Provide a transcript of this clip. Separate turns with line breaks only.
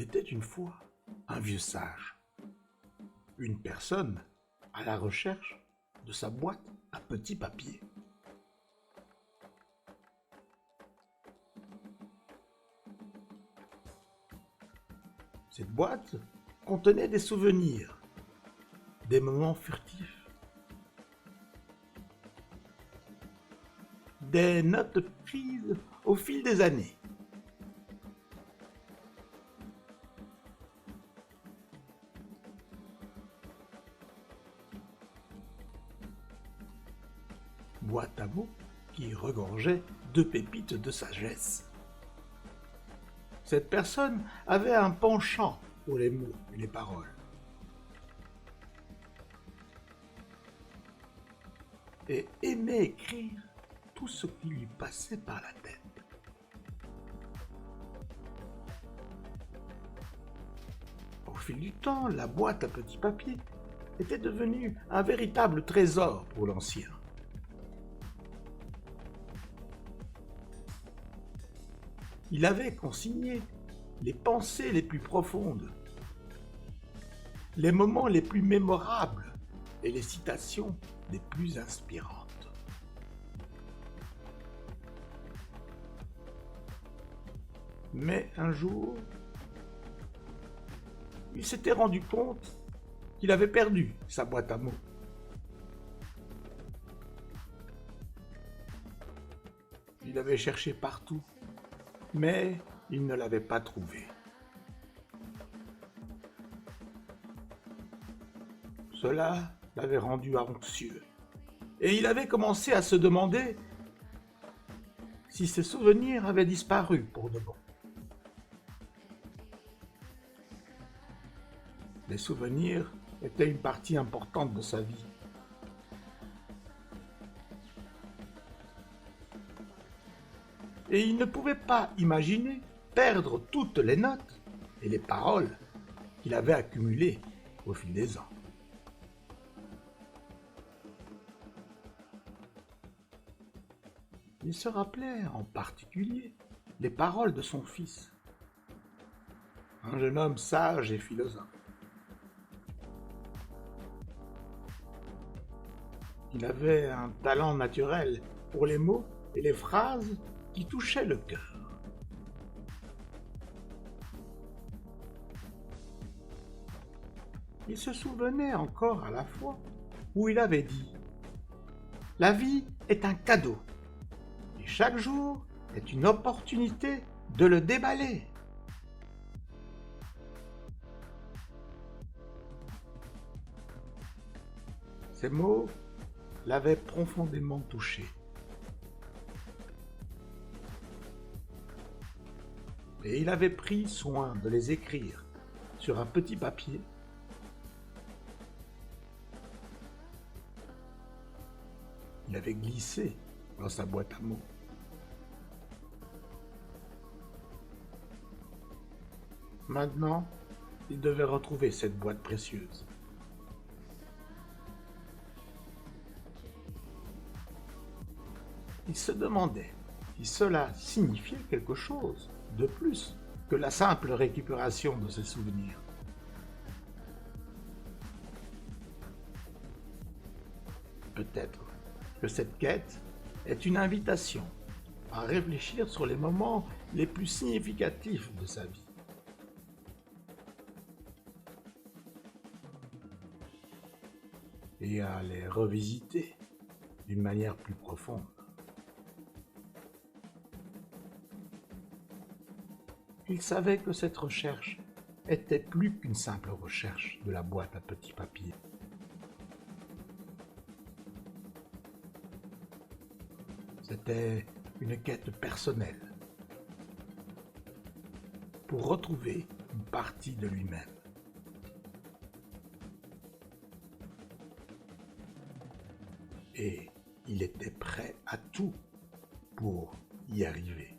Il était une fois un vieux sage, une personne à la recherche de sa boîte à petits papiers. Cette boîte contenait des souvenirs, des moments furtifs, des notes prises au fil des années. Boîte à mots qui regorgeait de pépites de sagesse. Cette personne avait un penchant pour les mots et les paroles. Et aimait écrire tout ce qui lui passait par la tête. Au fil du temps, la boîte à petits papiers était devenue un véritable trésor pour l'ancien. Il avait consigné les pensées les plus profondes, les moments les plus mémorables et les citations les plus inspirantes. Mais un jour, il s'était rendu compte qu'il avait perdu sa boîte à mots. Il avait cherché partout, mais il ne l'avait pas trouvée. Cela l'avait rendu anxieux, et il avait commencé à se demander si ses souvenirs avaient disparu pour de bon. Les souvenirs étaient une partie importante de sa vie. Et il ne pouvait pas imaginer perdre toutes les notes et les paroles qu'il avait accumulées au fil des ans. Il se rappelait en particulier les paroles de son fils, un jeune homme sage et philosophe. Il avait un talent naturel pour les mots et les phrases qui touchaient le cœur. Il se souvenait encore à la fois où il avait dit « La vie est un cadeau, et chaque jour est une opportunité de le déballer. » Ces mots l'avaient profondément touché. Et il avait pris soin de les écrire sur un petit papier. Il avait glissé dans sa boîte à mots. Maintenant, il devait retrouver cette boîte précieuse. Il se demandait si cela signifiait quelque chose de plus que la simple récupération de ses souvenirs. Peut-être que cette quête est une invitation à réfléchir sur les moments les plus significatifs de sa vie. Et à les revisiter d'une manière plus profonde. Il savait que cette recherche était plus qu'une simple recherche de la boîte à petits papiers. C'était une quête personnelle pour retrouver une partie de lui-même. Et il était prêt à tout pour y arriver.